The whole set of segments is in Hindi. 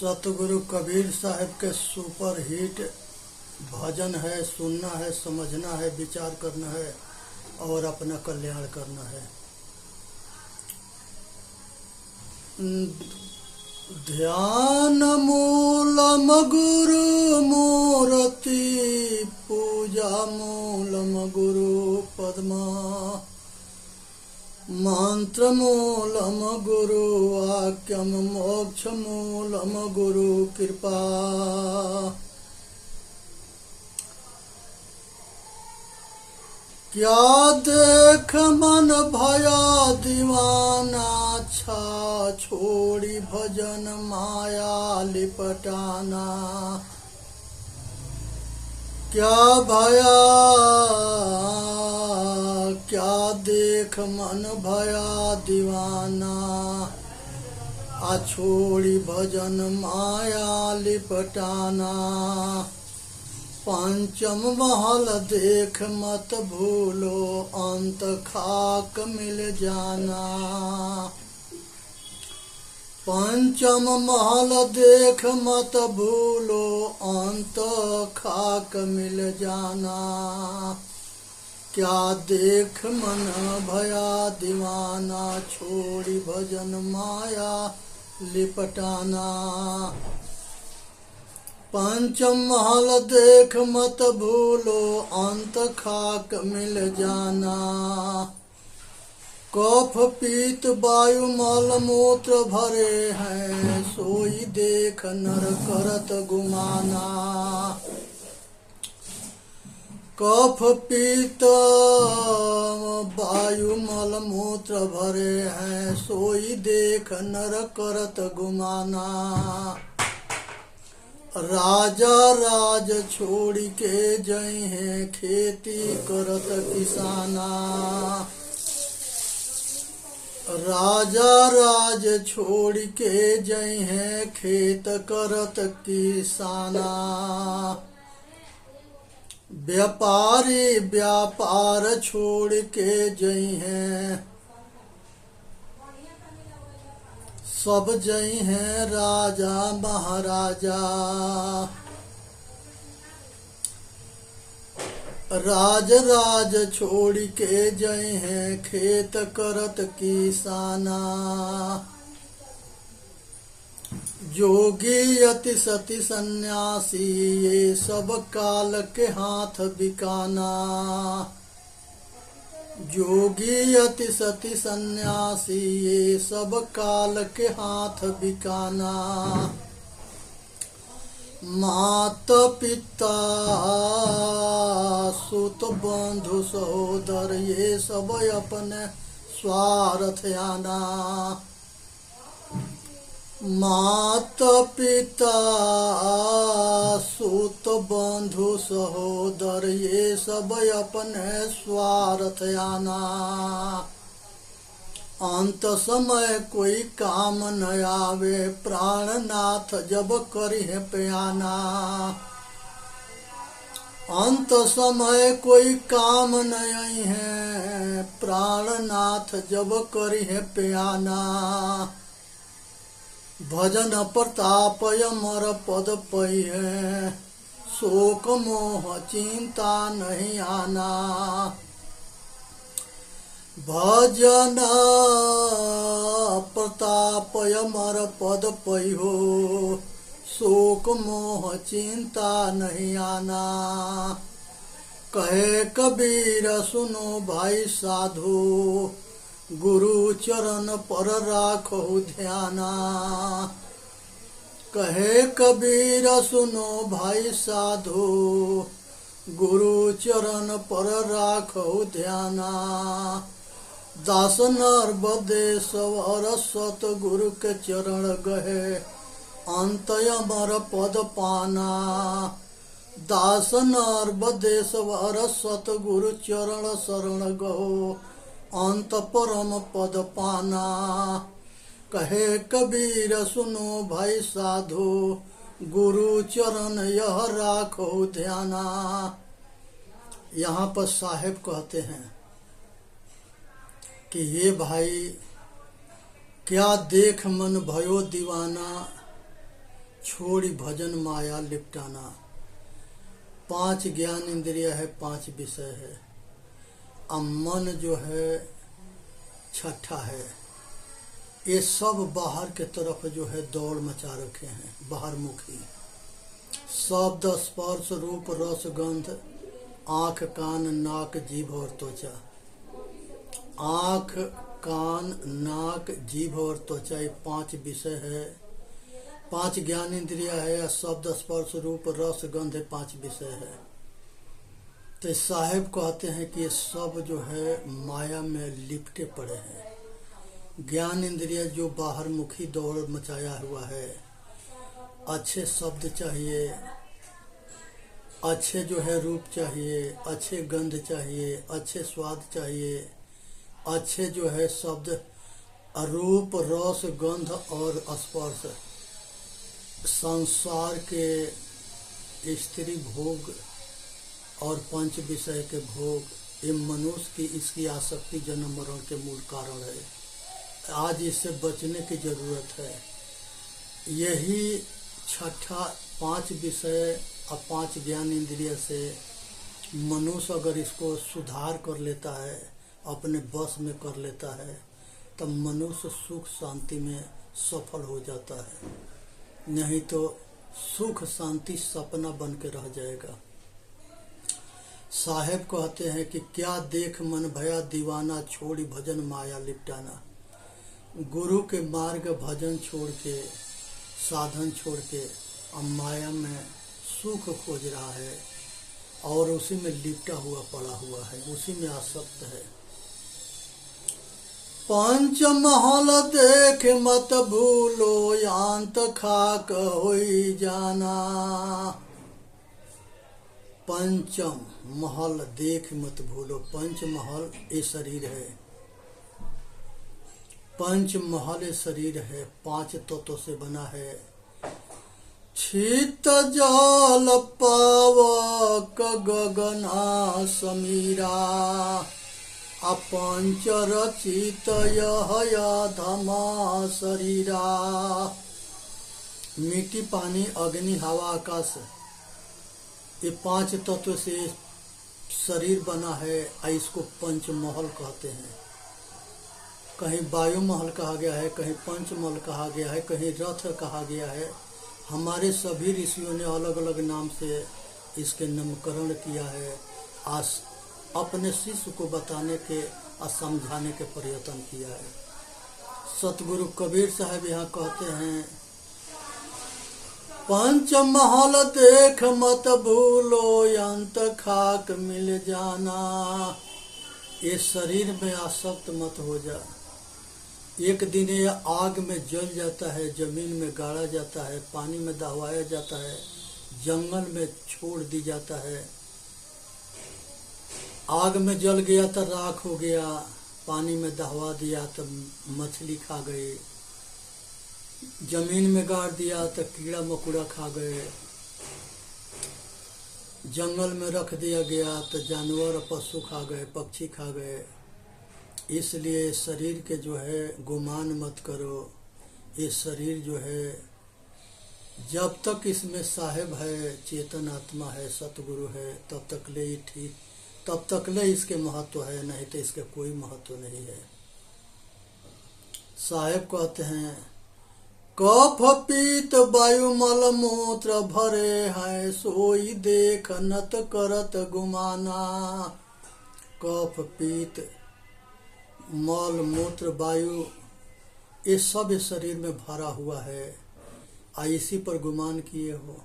सतगुरु कबीर साहब के सुपर हिट भजन है। सुनना है, समझना है, विचार करना है और अपना कल्याण करना है। ध्यान मूलम गुरु मूर्ति, पूजा मूलम गुरु पद्मा, मंत्र मूलम गुरु वाक्यम, मोक्ष मूलम गुरु कृपा। क्या देख मन भया दीवाना, छा छोड़ी भजन माया लिपटाना। क्या भया, क्या देख मन भया दीवाना, आ छोड़ी भजन माया लिपटाना। पंचम महल देख मत भूलो, अंत खाक मिल जाना। पंचम महल देख मत भूलो, अंत खाक मिल जाना। क्या देख मन भया दीवाना, छोड़ी भजन माया लिपटाना। पंचम महल देख मत भूलो, अंत खाक मिल जाना। कफ पीत वायु मल मूत्र भरे हैं, सोई देख नर करत गुमाना। कफ पीत वायु मल मूत्र भरे हैं, सोई देख नर करत गुमाना। राजा राज छोड़ के जई हैं, खेती करत किसाना। राजा राज छोड़ के जई हैं, खेत करत किसाना। व्यापारी व्यापार छोड़ के जई हैं, सब जई हैं राजा महाराजा। राज राज छोड़ के जई हैं, खेत करत किसाना। जोगी अति सती सन्यासी, ये सब काल के हाथ बिकाना। जोगी अति सती सन्यासी, ये सब काल के हाथ बिकाना। मात पिता सुत बंधु सहोदर, ये सब अपने स्वार्थ आना। मात पिता सुत बंधु सहोदर, ये सब अपने स्वार्थ आना। अंत समय कोई काम न आवे, प्राणनाथ जब करिहे प्याना। अंत समय कोई काम नहीं है, प्राणनाथ जब करिहे प्याना। भजन प्रताप अमर पद पइहे, शोक मोह चिंता नहीं आना। भजन प्रताप अमर पद पइहो, शोक मोह चिंता नहीं आना। कहे कबीर सुनो भाई साधु, गुरु चरण पर राखो ध्याना। कहे कबीर सुनो भाई साधु, गुरु चरण पर राखो ध्याना। दास नर बदेश्वर सत गुरु के चरण गहे, अंत अमर पद पाना। दास नर बदेश्वर सत गुरु चरण शरण गहो, अंत परम पद पाना। कहे कबीर सुनो भाई साधु, गुरु चरण यह राखो ध्याना। यहाँ पर साहेब कहते हैं कि ये भाई क्या देख मन भयो दीवाना, छोड़ी भजन माया लिपटाना। 5 ज्ञान इंद्रिय है, 5 विषय है। अब मन जो है छठा है। ये सब बाहर के तरफ जो है दौड़ मचा रखे हैं, बाहर मुखी। शब्द स्पर्श रूप रस गंध, आँख कान नाक जीभ और त्वचा। आँख कान नाक जीभ और त्वचा, ये 5 विषय है। 5 ज्ञान इंद्रिया है। शब्द स्पर्श रूप रस गंध, 5 विषय है। तो साहेब कहते हैं कि ये सब जो है माया में लिपटे पड़े हैं। ज्ञान इंद्रिय जो बाहर मुखी दौड़ मचाया हुआ है। अच्छे शब्द चाहिए, अच्छे जो है रूप चाहिए, अच्छे गंध चाहिए, अच्छे स्वाद चाहिए, अच्छे जो है शब्द रूप रस गंध और स्पर्श। संसार के स्त्री भोग और 5 विषय के भोग, ये मनुष्य की इसकी आसक्ति जन्म मरण के मूल कारण है। आज इससे बचने की जरूरत है। यही छठा 5 विषय और 5 ज्ञान इंद्रिय से मनुष्य अगर इसको सुधार कर लेता है, अपने बस में कर लेता है, तब मनुष्य सुख शांति में सफल हो जाता है। नहीं तो सुख शांति सपना बन के रह जाएगा। साहेब कहते हैं कि क्या देख मन भया दीवाना, छोड़ी भजन माया लिपटाना। गुरु के मार्ग भजन छोड़ के, साधन छोड़ के अब माया में सुख खोज रहा है और उसी में लिपटा हुआ पड़ा हुआ है, उसी में आसक्त है। 5 महल देख मत भूलो, यांत खाक होई जाना। 5 महल देख मत भूलो। 5 महल ये शरीर है। 5 महल शरीर है, 5 तत्वों से बना है। शीत जल पावक गगना समीरा, अपंच रचित यह धमा शरीरा। मिट्टी पानी अग्नि हवा आकाश, ये 5 तत्व से शरीर बना है। इसको 5 महल कहते हैं। कहीं वायु महल कहा गया है, कहीं पंचमहल कहा गया है, कहीं रथ कहा गया है। हमारे सभी ऋषियों ने अलग अलग नाम से इसके नामकरण किया है। आज अपने शिष्य को बताने के और समझाने के प्रयत्न किया है। सतगुरु कबीर साहब यहाँ कहते हैं, 5 महल देख मत भूलो, अंत खाक मिल जाना। ये शरीर में आसक्त मत हो जा। एक दिन ये आग में जल जाता है, जमीन में गाड़ा जाता है, पानी में दहवाया जाता है, जंगल में छोड़ दी जाता है। आग में जल गया तो राख हो गया, पानी में दहवा दिया तो मछली खा गई, जमीन में गाड़ दिया तो कीड़ा मकोड़ा खा गए, जंगल में रख दिया गया तो जानवर पशु खा गए, पक्षी खा गए। इसलिए शरीर के जो है गुमान मत करो। ये शरीर जो है जब तक इसमें साहेब है, चेतन आत्मा है, सतगुरु है, तब तक ले ठीक, तब तक ले इसके महत्व है, नहीं तो इसके कोई महत्व नहीं है। साहेब कहते हैं, कफ पीत वायु मल मूत्र भरे हैं, सोई देख नत करत गुमाना। कफ पीत मल मूत्र वायु ये सब इस शरीर में भरा हुआ है। इसी पर गुमान किए हो,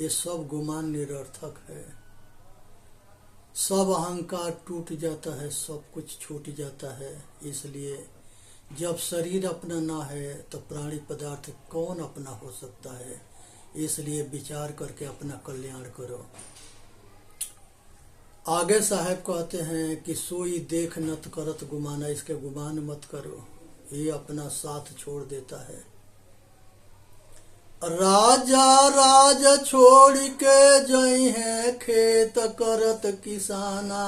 ये सब गुमान निरर्थक है। सब अहंकार टूट जाता है, सब कुछ छूट जाता है। इसलिए जब शरीर अपना ना है तो प्राणी पदार्थ कौन अपना हो सकता है। इसलिए विचार करके अपना कल्याण करो। आगे साहब कहते हैं कि सोई देख नत करत गुमाना, इसके गुमान मत करो, ये अपना साथ छोड़ देता है। राजा राज छोड़ के जई है, खेत करत किसाना।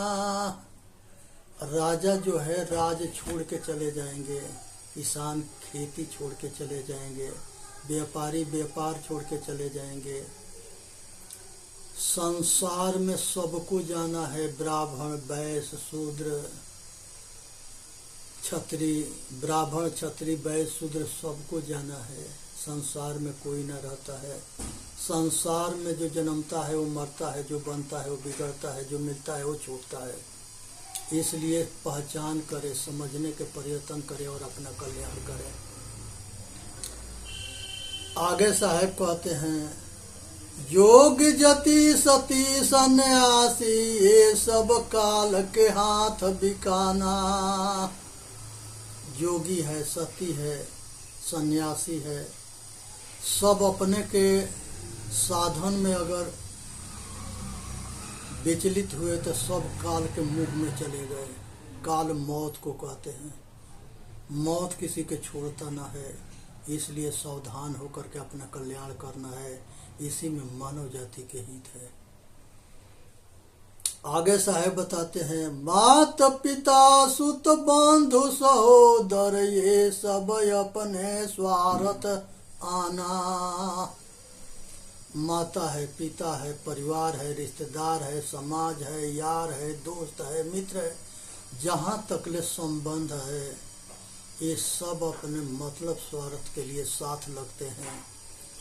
राजा जो है राज छोड़ के चले जाएंगे, किसान खेती छोड़ के चले जाएंगे, व्यापारी व्यापार छोड़ के चले जाएंगे। संसार में सबको जाना है, ब्राह्मण वैश्य शूद्र क्षत्रिय, ब्राह्मण क्षत्रिय वैश्य शूद्र सबको जाना है। संसार में कोई न रहता है। संसार में जो जन्मता है वो मरता है, जो बनता है वो बिगड़ता है, जो मिलता है वो छूटता है। इसलिए पहचान करें, समझने के प्रयत्न करें और अपना कल्याण करें। आगे साहब कहते हैं, योग जति सती सन्यासी ये सब काल के हाथ बिकाना। योगी है, सती है, सन्यासी है, सब अपने के साधन में अगर विचलित हुए तो सब काल के मुंह में चले गए। काल मौत को कहते हैं। मौत किसी के छोड़ता ना है, इसलिए सावधान होकर के अपना कल्याण करना है। इसी में मानव जाति के हित है। आगे साहेब बताते हैं, माता पिता सुत बंधु सहोदर ये सब अपने स्वार्थ आना। माता है, पिता है, परिवार है, रिश्तेदार है, समाज है, यार है, दोस्त है, मित्र है, जहाँ तकले संबंध है, ये सब अपने मतलब स्वार्थ के लिए साथ लगते हैं।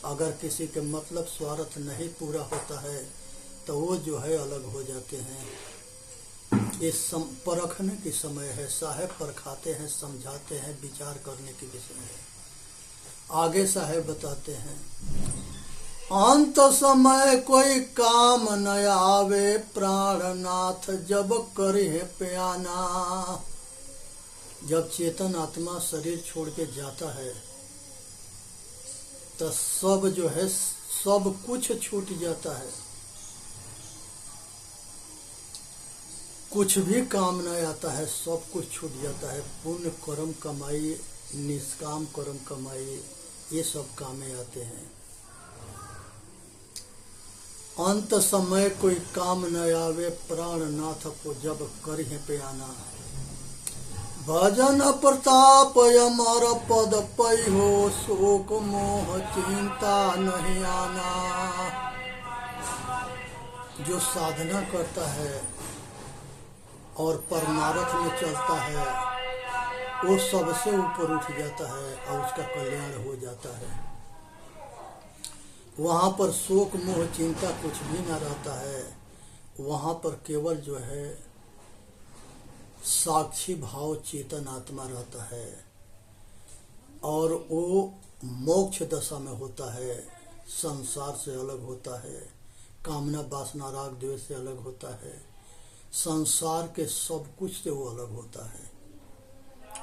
अगर किसी के मतलब स्वार्थ नहीं पूरा होता है तो वो जो है अलग हो जाते हैं। ये परखने की समय है। साहेब परखाते हैं, समझाते हैं, विचार करने की विषय है। आगे साहेब बताते हैं, अंत समय कोई काम न आवे प्राणनाथ जब करे प्याना। जब चेतन आत्मा शरीर छोड़ के जाता है तो सब जो है सब कुछ छूट जाता है, कुछ भी काम न आता है, सब कुछ छूट जाता है। पुण्य कर्म कमाई, निष्काम कर्म कमाई, ये सब कामें आते हैं। अंत समय कोई काम न आवे प्राणनाथ को जब करिहे प्याना। भजन प्रताप अमर पद पै हो शोक मोह चिंता नहीं आना। जो साधना करता है और परमार्थ में चलता है वो सबसे ऊपर उठ जाता है और उसका कल्याण हो जाता है। वहाँ पर शोक मोह चिंता कुछ भी ना रहता है। वहाँ पर केवल जो है साक्षी भाव चेतन आत्मा रहता है और वो मोक्ष दशा में होता है। संसार से अलग होता है, कामना वासना राग द्वेष से अलग होता है, संसार के सब कुछ से वो अलग होता है।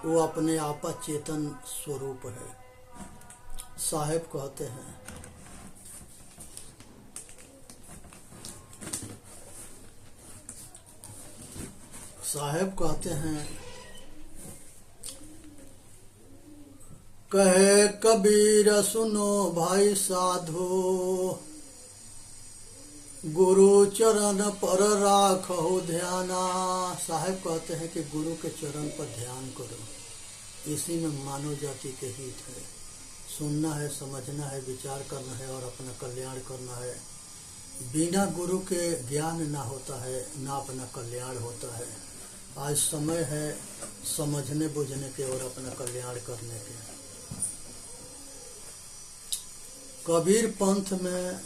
वो अपने आपा चेतन स्वरूप है। साहेब कहते हैं, साहेब कहते हैं, कहे कबीर सुनो भाई साधो गुरु चरण पर राखो ध्याना। साहेब कहते हैं कि गुरु के चरण पर ध्यान करो, इसी में मानव जाति के हित है। सुनना है, समझना है, विचार करना है और अपना कल्याण करना है। बिना गुरु के ज्ञान ना होता है, ना अपना कल्याण होता है। आज समय है समझने बुझने के और अपना कल्याण करने के। कबीर पंथ में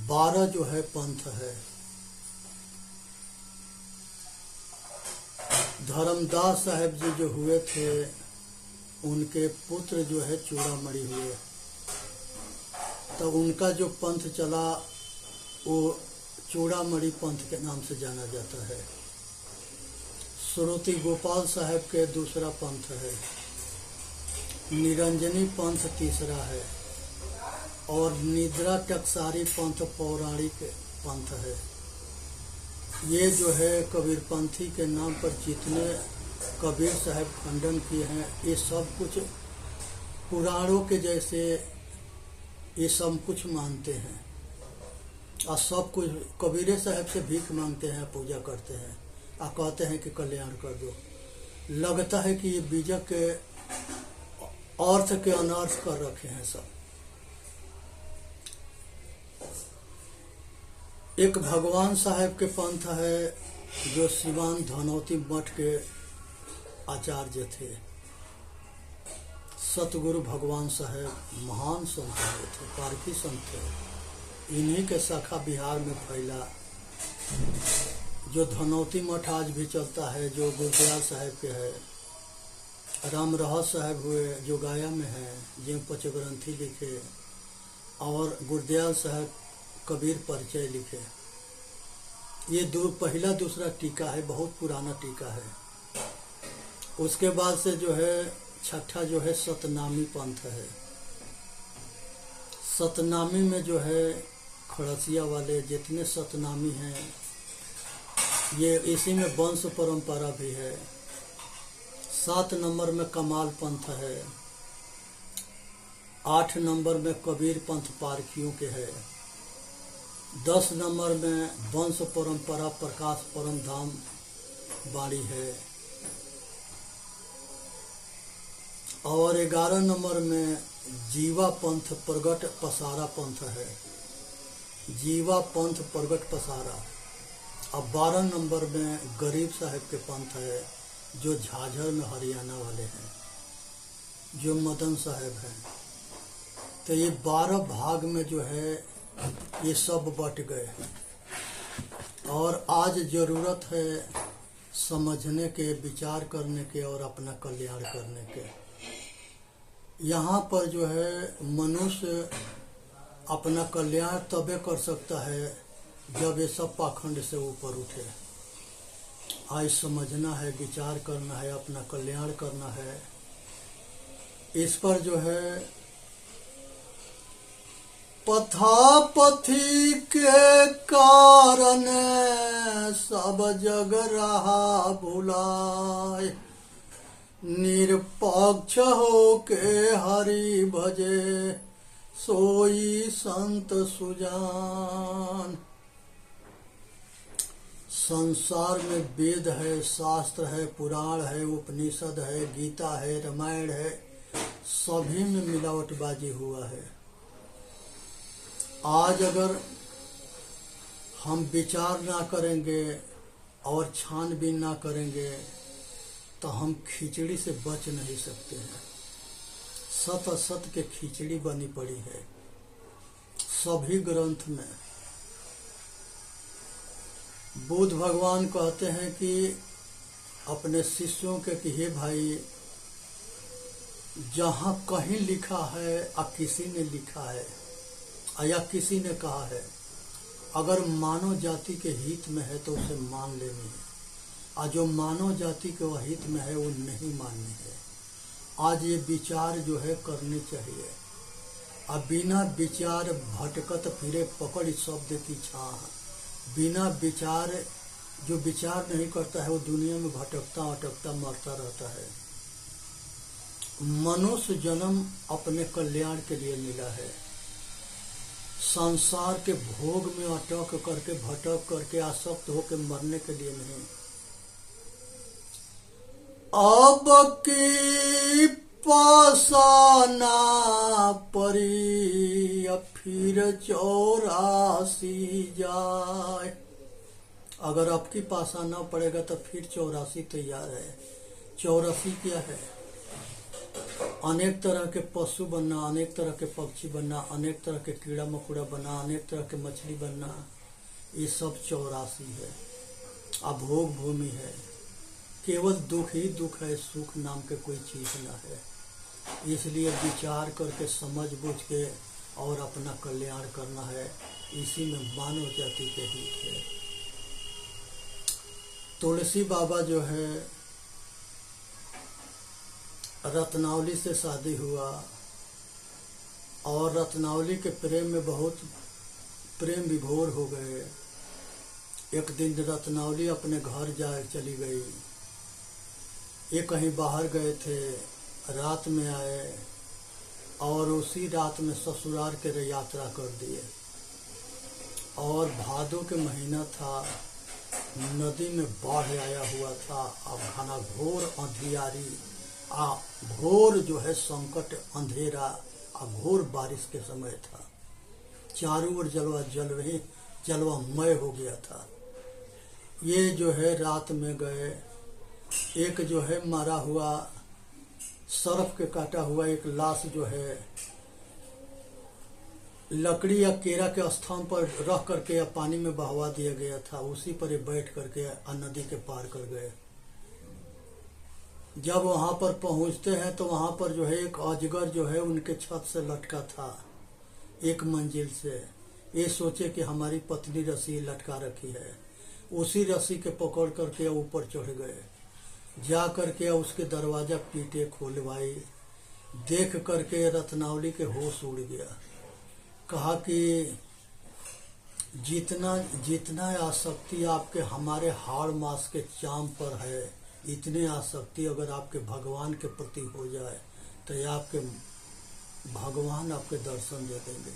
12 जो है पंथ है। धर्मदास साहब जी जो हुए थे उनके पुत्र जो है चूड़ामणि हुए, तो उनका जो पंथ चला वो चूड़ामणि पंथ के नाम से जाना जाता है। श्रुति गोपाल साहब के दूसरा पंथ है, निरंजनी पंथ तीसरा है और निद्रा टकसारी पंथ पौराणिक पंथ है। ये जो है कबीरपंथी के नाम पर जितने कबीर साहब खंडन किए हैं ये सब कुछ पुराणों के जैसे ये सब कुछ मानते हैं और सब कुछ कबीर साहब से भीख मांगते हैं, पूजा करते हैं और कहते हैं कि कल्याण कर दो। लगता है कि ये बीजक के अर्थ के अनर्थ कर रखे हैं सब। एक भगवान साहब के पंथ है जो सिवान धनौती मठ के आचार्य थे। सतगुरु भगवान साहब महान संत थे, पारखी संत थे। इन्हीं के शाखा बिहार में फैला जो धनौती मठ आज भी चलता है, जो गुरदयाल साहब के है। राम रहस साहब हुए जो गाया में है, जिन पंचग्रंथी लिखे, और गुरदयाल साहब कबीर परिचय लिखे। ये पहला दूसरा टीका है, बहुत पुराना टीका है। उसके बाद से जो है छठा जो है सतनामी पंथ है। सतनामी में जो है खड़सिया वाले जितने सतनामी हैं, ये इसी में वंश परंपरा भी है। 7 नंबर में कमाल पंथ है। 8 नंबर में कबीर पंथ पारखियों के है। 10 नंबर में वंश परंपरा प्रकाश परम धाम बाड़ी है। और 11 नंबर में जीवा पंथ प्रगट पसारा पंथ है। जीवा पंथ प्रगट पसारा। अब 12 नंबर में गरीब साहब के पंथ है, जो झाझर में हरियाणा वाले हैं, जो मदन साहब हैं। तो ये 12 भाग में जो है ये सब बट गए। और आज जरूरत है समझने के, विचार करने के और अपना कल्याण करने के। यहाँ पर जो है मनुष्य अपना कल्याण तबे कर सकता है जब ये सब पाखंड से ऊपर उठे। आज समझना है, विचार करना है, अपना कल्याण करना है। इस पर जो है पथापथी के कारण सब जग रहा भुलाए, निरपक्ष हो के हरि भजे सोई संत सुजान। संसार में वेद है, शास्त्र है, पुराण है, उपनिषद है, गीता है, रामायण है, सभी में मिलावटबाजी हुआ है। आज अगर हम विचार ना करेंगे और छानबीन ना करेंगे तो हम खिचड़ी से बच नहीं सकते हैं। सत असत के खिचड़ी बनी पड़ी है सभी ग्रंथ में। बुद्ध भगवान कहते हैं कि अपने शिष्यों के कि हे भाई, जहाँ कहीं लिखा है या किसी ने लिखा है या किसी ने कहा है, अगर मानव जाति के हित में है तो उसे मान लेनी है, और जो मानव जाति के हित में है वो नहीं माननी है। आज ये विचार जो है करनी चाहिए। अब बिना विचार भटकत फिरे पकड़ शब्द की छाह। बिना विचार, जो विचार नहीं करता है वो दुनिया में भटकता भटकता मरता रहता है। मनुष्य जन्म अपने कल्याण के लिए मिला है। संसार के भोग में अटक करके, भटक करके, आसक्त होकर मरने के लिए नहीं। अब की पासाना परी फिर 84 जाए। अगर अब की पासा ना पड़ेगा तो फिर 84 तैयार है। 84 क्या है? अनेक तरह के पशु बनना, अनेक तरह के पक्षी बनना, अनेक तरह के कीड़ा मकोड़ा बनना, अनेक तरह के मछली बनना, ये सब 84 है। अभोग भूमि है। केवल दुख ही दुख है, सुख नाम के कोई चीज ना है। इसलिए विचार करके, समझ बूझ के और अपना कल्याण करना है। इसी में मानव जाति के हित है। तुलसी बाबा जो है, रत्नावली से शादी हुआ और रत्नावली के प्रेम में बहुत प्रेम विभोर हो गए। एक दिन रत्नावली अपने घर जा चली गई। ये कहीं बाहर गए थे, रात में आए और उसी रात में ससुराल के यात्रा कर दिए। और भादो के महीना था, नदी में बाढ़ आया हुआ था। अब घना घोर अंधियारी घोर जो है संकट, अंधेरा, घोर बारिश के समय था। चारों ओर जलवामय हो गया था। ये जो है रात में गए, एक जो है मारा हुआ, सरफ के काटा हुआ एक लाश जो है लकड़ी या केरा के स्थान पर रख करके या पानी में बहवा दिया गया था। उसी पर बैठ करके नदी के पार कर गए। जब वहां पर पहुंचते हैं तो वहां पर जो है एक अजगर जो है उनके छत से लटका था, एक मंजिल से। ये सोचे कि हमारी पत्नी रस्सी लटका रखी है, उसी रस्सी के पकड़ करके ऊपर चढ़ गए। जा करके उसके दरवाजा पीटे, खोलवाई, देख करके रत्नावली के होश उड़ गया। कहा कि जितना आसक्ति आपके हमारे हाड़ मास के चाम पर है, इतनी आसक्ति अगर आपके भगवान के प्रति हो जाए तो ये आपके भगवान आपके दर्शन दे देंगे।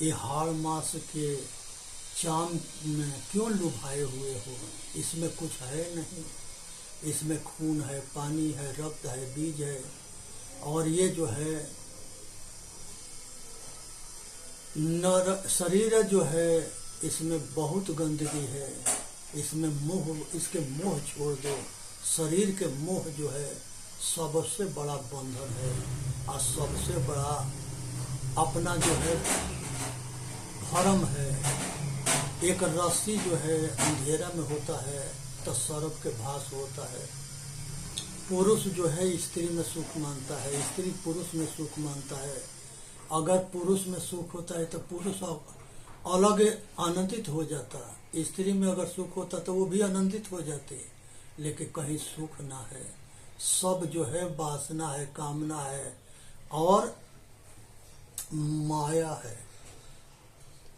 ये हाड़ मास के चाम में क्यों लुभाए हुए हो? इसमें कुछ है नहीं। इसमें खून है, पानी है, रक्त है, बीज है। और ये जो है शरीर जो है इसमें बहुत गंदगी है। इसमें मोह, इसके मोह छोड़ दो। शरीर के मोह जो है सबसे बड़ा बंधन है और सबसे बड़ा अपना जो है भरम है। एक रस्सी जो है अंधेरा में होता है तो सर्प के भास होता है। पुरुष जो है स्त्री में सुख मानता है, स्त्री पुरुष में सुख मानता है। अगर पुरुष में सुख होता है तो पुरुष अलग आनंदित हो जाता, स्त्री में अगर सुख होता तो वो भी आनंदित हो जाते। लेकिन कहीं सुख ना है, सब जो है वासना है, कामना है और माया है।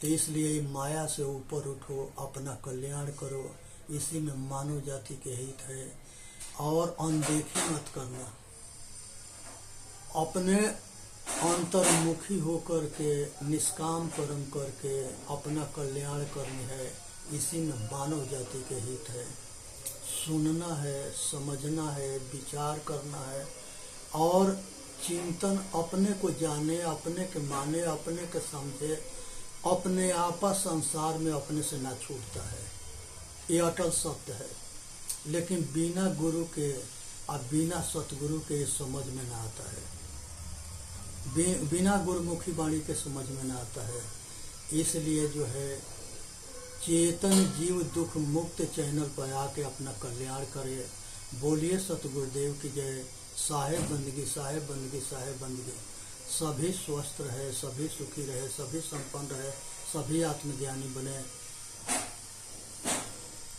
तो इसलिए माया से ऊपर उठो, अपना कल्याण करो, इसी में मानव जाति के हित है। और अनदेखी मत करना, अपने अंतर्मुखी होकर के निष्काम कर्म करके अपना कल्याण करनी है, इसी में मानव जाति के हित है। सुनना है, समझना है, विचार करना है और चिंतन अपने को जाने, अपने के माने, अपने के समझे। अपने आपा संसार में अपने से ना छूटता है, ये अटल सत्य है। लेकिन बिना गुरु के और बिना सतगुरु के समझ में ना आता है, बिना गुरुमुखी वाणी के समझ में ना आता है। इसलिए जो है चेतन जीव दुख मुक्त चैनल पर आके अपना कल्याण करे। बोलिए सतगुरुदेव की जय। साहेब बंदगी, साहेब बंदगी, साहेब बंदगी। सभी स्वस्थ रहे, सभी सुखी रहे, सभी संपन्न रहे, सभी आत्मज्ञानी बने।